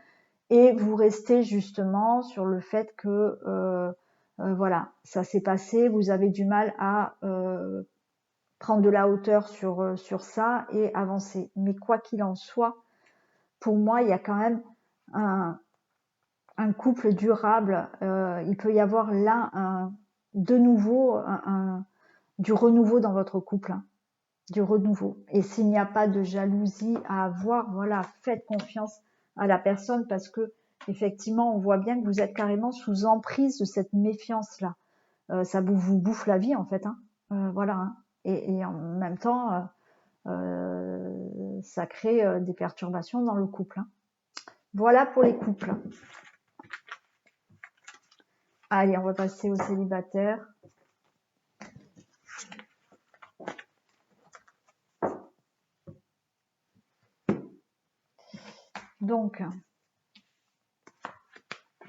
et vous restez justement sur le fait que voilà, ça s'est passé, vous avez du mal à prendre de la hauteur sur ça et avancer. Mais quoi qu'il en soit, pour moi, il y a quand même un couple durable. Il peut y avoir là de nouveau du renouveau dans votre couple. Hein, du renouveau. Et s'il n'y a pas de jalousie à avoir, voilà, faites confiance à la personne parce que effectivement, on voit bien que vous êtes carrément sous emprise de cette méfiance-là. Ça vous bouffe la vie en fait. Hein. Voilà. Hein. Et en même temps, ça crée des perturbations dans le couple. Hein. Voilà pour les couples. Allez, on va passer aux célibataires. Donc,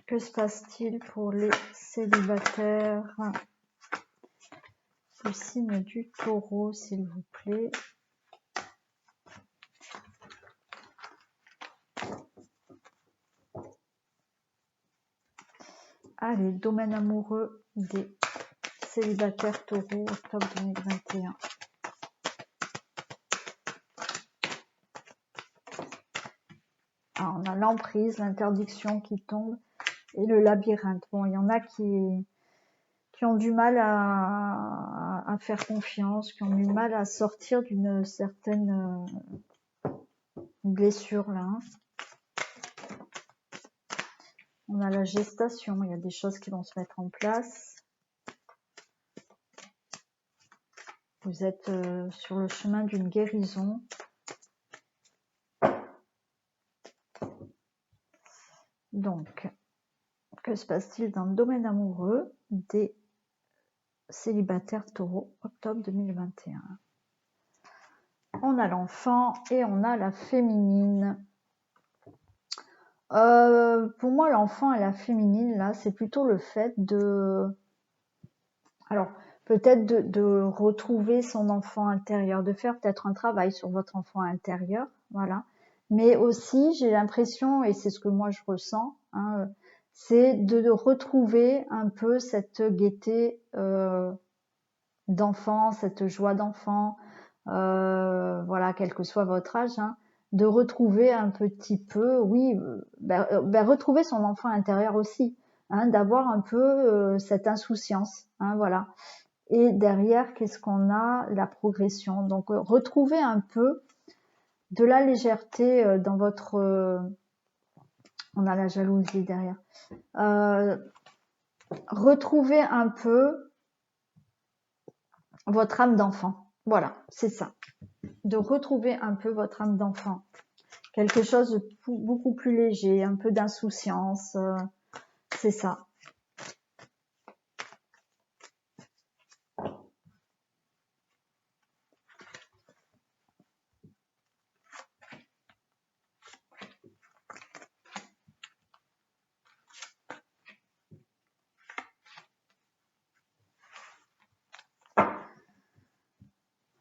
que se passe-t-il pour les célibataires? Le signe du taureau, s'il vous plaît. Allez, domaine amoureux des célibataires taureaux, octobre 2021. Alors, on a l'emprise, l'interdiction qui tombe et le labyrinthe. Bon, il y en a qui ont du mal à faire confiance, qui ont du mal à sortir d'une certaine blessure là. Hein. On a la gestation, il y a des choses qui vont se mettre en place. Vous êtes sur le chemin d'une guérison. Donc, que se passe-t-il dans le domaine amoureux des célibataires taureaux, octobre 2021? On a l'enfant et on a la féminine. Pour moi, l'enfant et la féminine, là, c'est plutôt le fait de... Alors, peut-être de retrouver son enfant intérieur, de faire peut-être un travail sur votre enfant intérieur, voilà. Mais aussi, j'ai l'impression, et c'est ce que moi je ressens, hein, c'est de retrouver un peu cette gaieté d'enfant, cette joie d'enfant, voilà, quel que soit votre âge, hein, de retrouver un petit peu, oui, retrouver son enfant intérieur aussi, hein, d'avoir un peu cette insouciance, hein, voilà. Et derrière, qu'est-ce qu'on a? La progression. Donc, retrouver un peu de la légèreté dans votre... on a la jalousie derrière. Retrouver un peu votre âme d'enfant. Voilà, c'est ça. De retrouver un peu votre âme d'enfant. Quelque chose de beaucoup plus léger, un peu d'insouciance. C'est ça.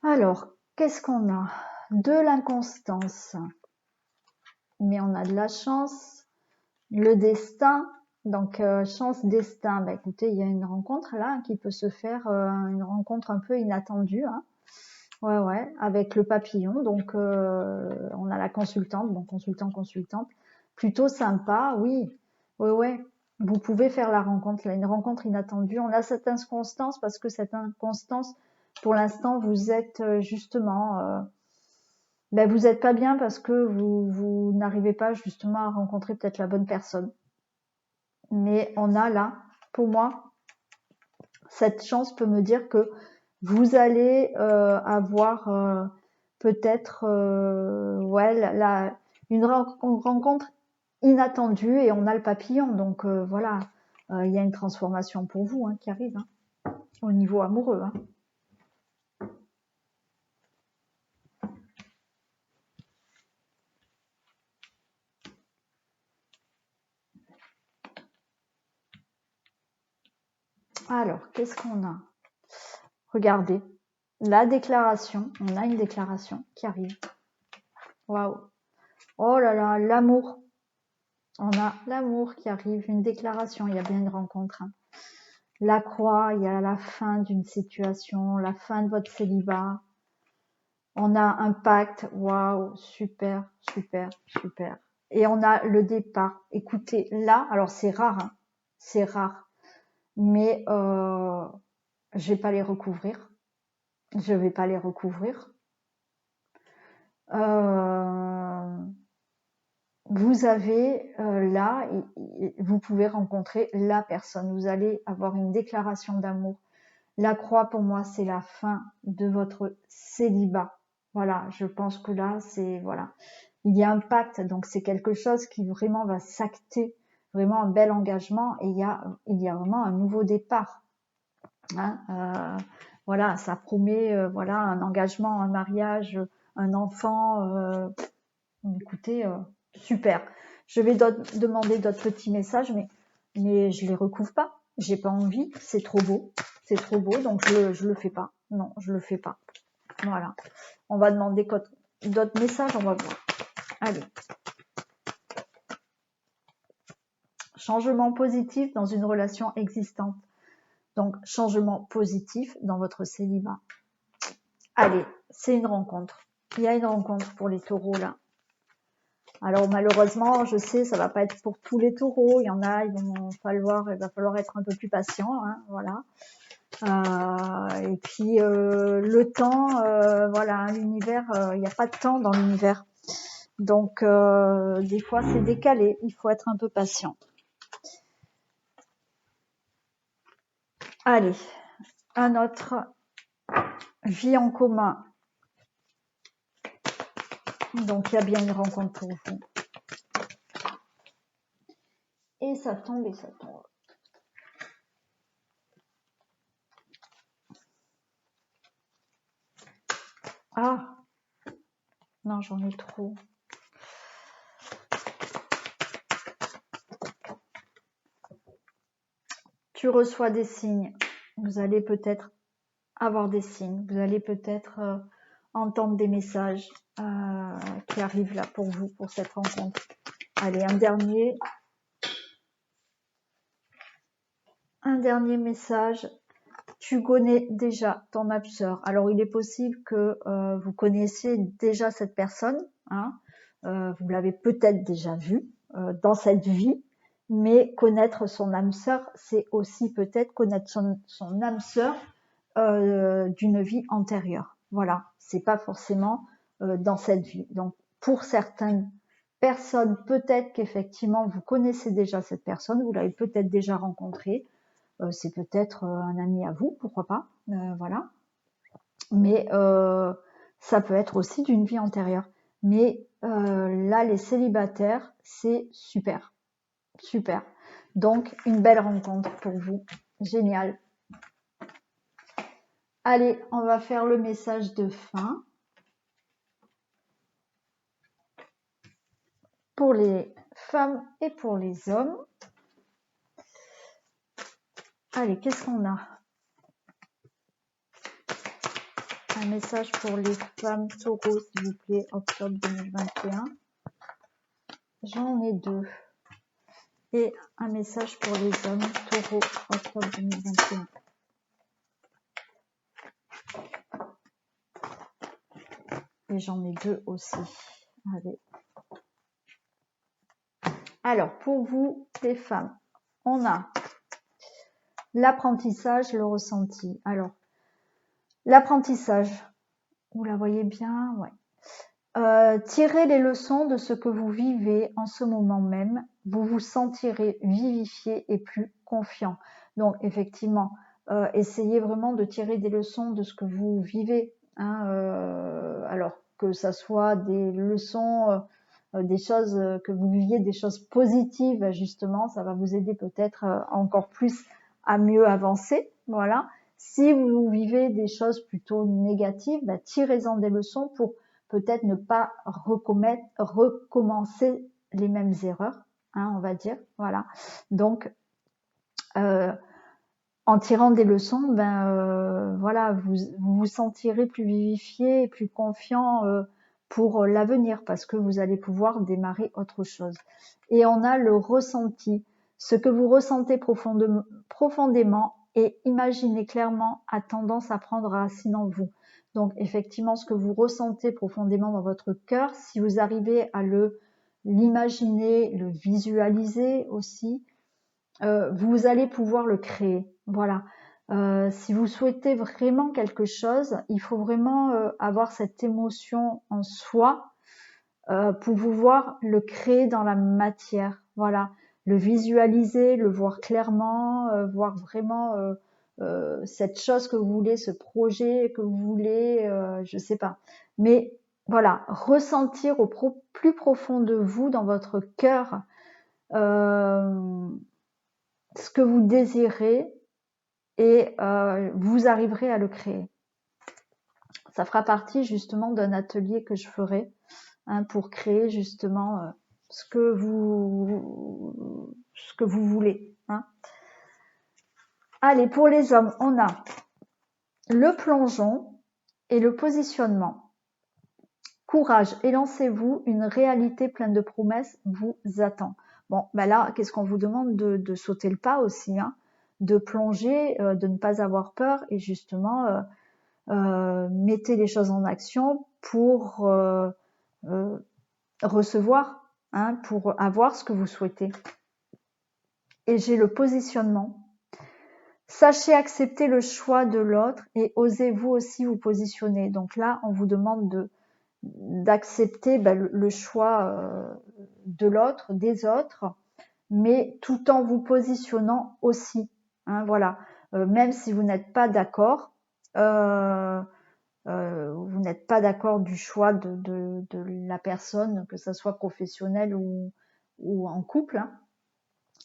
Alors, qu'est-ce qu'on a? De l'inconstance. Mais on a de la chance. Le destin. Donc, chance, destin. Bah, écoutez, il y a une rencontre là qui peut se faire, une rencontre un peu inattendue. Hein. Ouais, avec le papillon. Donc, on a la consultante. Bon, consultante. Plutôt sympa, oui. Ouais. Vous pouvez faire la rencontre, là, une rencontre inattendue. On a cette inconstance parce que cette inconstance, pour l'instant, vous êtes justement... vous n'êtes pas bien parce que vous n'arrivez pas justement à rencontrer peut-être la bonne personne. Mais on a là, pour moi, cette chance peut me dire que vous allez avoir peut-être une rencontre inattendue et on a le papillon. Donc voilà, il y a une transformation pour vous hein, qui arrive hein, au niveau amoureux. Hein. Alors, qu'est-ce qu'on a? Regardez, la déclaration, on a une déclaration qui arrive. Waouh! Oh là là, l'amour. On a l'amour qui arrive, une déclaration, il y a bien une rencontre. Hein. La croix, il y a la fin d'une situation, la fin de votre célibat. On a un pacte, waouh, super. Et on a le départ. Écoutez, là, alors c'est rare, hein, c'est rare, mais je vais pas les recouvrir. Je vais pas les recouvrir. Vous avez là, vous pouvez rencontrer la personne. Vous allez avoir une déclaration d'amour. La croix, pour moi, c'est la fin de votre célibat. Voilà, je pense que là, c'est voilà, il y a un pacte, donc c'est quelque chose qui vraiment va s'acter, vraiment un bel engagement, et il y a vraiment un nouveau départ. Hein, voilà, ça promet voilà un engagement, un mariage, un enfant. Écoutez, super. Je vais demander d'autres petits messages, mais je les recouvre pas. J'ai pas envie. C'est trop beau. C'est trop beau, donc je le fais pas. Non, je le fais pas. Voilà. On va demander d'autres messages. On va voir. Allez. Changement positif dans une relation existante. Donc, changement positif dans votre célibat. Allez, c'est une rencontre. Il y a une rencontre pour les taureaux là. Alors malheureusement, je sais, ça va pas être pour tous les taureaux. Il y en a, il va falloir être un peu plus patient, hein, voilà. Et puis le temps, voilà, l'univers, il n'y a pas de temps dans l'univers. Donc des fois c'est décalé. Il faut être un peu patient. Allez, un autre. vie en commun. Donc, il y a bien une rencontre pour vous. Et ça tombe et ça tombe. Ah, non, j'en ai trop. Tu reçois des signes. Vous allez peut-être avoir des signes. Vous allez peut-être entendre des messages qui arrivent là pour vous, pour cette rencontre. Allez, un dernier message. Tu connais déjà ton âme sœur. Alors, il est possible que vous connaissiez déjà cette personne. Hein. Vous l'avez peut-être déjà vue dans cette vie. Mais connaître son âme sœur, c'est aussi peut-être connaître son âme sœur d'une vie antérieure. Voilà, c'est pas forcément dans cette vie. Donc, pour certaines personnes, peut-être qu'effectivement, vous connaissez déjà cette personne, vous l'avez peut-être déjà rencontrée, c'est peut-être un ami à vous, pourquoi pas, voilà. Mais ça peut être aussi d'une vie antérieure. Mais là, les célibataires, c'est super, super. Donc, une belle rencontre pour vous, génial. Allez, on va faire le message de fin. Pour les femmes et pour les hommes. Allez, qu'est-ce qu'on a? Un message pour les femmes taureaux, s'il vous plaît, octobre 2021. J'en ai 2. Et un message pour les hommes taureaux, octobre 2021. Et j'en ai 2 aussi. Allez. Alors, pour vous, les femmes, on a l'apprentissage, le ressenti. Alors, l'apprentissage, vous la voyez bien, ouais. Tirez les leçons de ce que vous vivez en ce moment même. Vous vous sentirez vivifié et plus confiant. Donc, effectivement, essayez vraiment de tirer des leçons de ce que vous vivez. Hein, alors que ça soit des leçons, des choses que vous viviez, des choses positives, justement, ça va vous aider peut-être encore plus à mieux avancer. Voilà. Si vous vivez des choses plutôt négatives, bah, tirez-en des leçons pour peut-être ne pas recommencer les mêmes erreurs, hein, on va dire. Voilà. Donc, en tirant des leçons, voilà, vous vous sentirez plus vivifié et plus confiant pour l'avenir parce que vous allez pouvoir démarrer autre chose. Et on a le ressenti. Ce que vous ressentez profondément et imaginez clairement a tendance à prendre racine en vous. Donc effectivement, ce que vous ressentez profondément dans votre cœur, si vous arrivez à l'imaginer, le visualiser aussi, vous allez pouvoir le créer. Voilà. Si vous souhaitez vraiment quelque chose, il faut vraiment avoir cette émotion en soi pour pouvoir le créer dans la matière. Voilà. Le visualiser, le voir clairement, voir vraiment cette chose que vous voulez, ce projet que vous voulez, je sais pas. Mais voilà, ressentir au plus profond de vous, dans votre cœur, ce que vous désirez et vous arriverez à le créer. Ça fera partie justement d'un atelier que je ferai hein, pour créer justement ce que vous voulez. Hein. Allez, pour les hommes, on a le plongeon et le positionnement. Courage et lancez-vous, une réalité pleine de promesses vous attend. Bon, ben là, qu'est-ce qu'on vous demande de sauter le pas aussi, hein, de plonger, de ne pas avoir peur et justement mettez les choses en action pour recevoir, hein, pour avoir ce que vous souhaitez. Et j'ai le positionnement. Sachez accepter le choix de l'autre et osez vous aussi vous positionner. Donc là, on vous demande d'accepter le choix de l'autre, des autres, mais tout en vous positionnant aussi. Hein, voilà. Même si vous n'êtes pas d'accord, vous n'êtes pas d'accord du choix de la personne, que ça soit professionnel ou en couple, hein.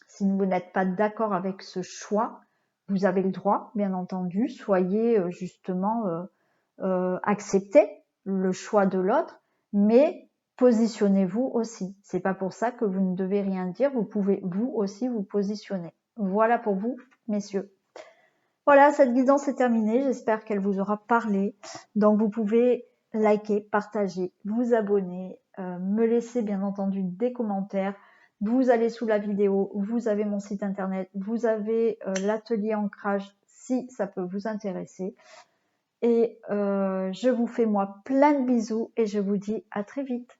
Si vous n'êtes pas d'accord avec ce choix, vous avez le droit, bien entendu, soyez justement acceptez le choix de l'autre, mais positionnez-vous aussi. C'est pas pour ça que vous ne devez rien dire, vous pouvez vous aussi vous positionner. Voilà pour vous, messieurs. Voilà, cette guidance est terminée, j'espère qu'elle vous aura parlé. Donc vous pouvez liker, partager, vous abonner, me laisser bien entendu des commentaires. Vous allez sous la vidéo, vous avez mon site internet, vous avez l'atelier ancrage si ça peut vous intéresser. Et je vous fais moi plein de bisous et je vous dis à très vite.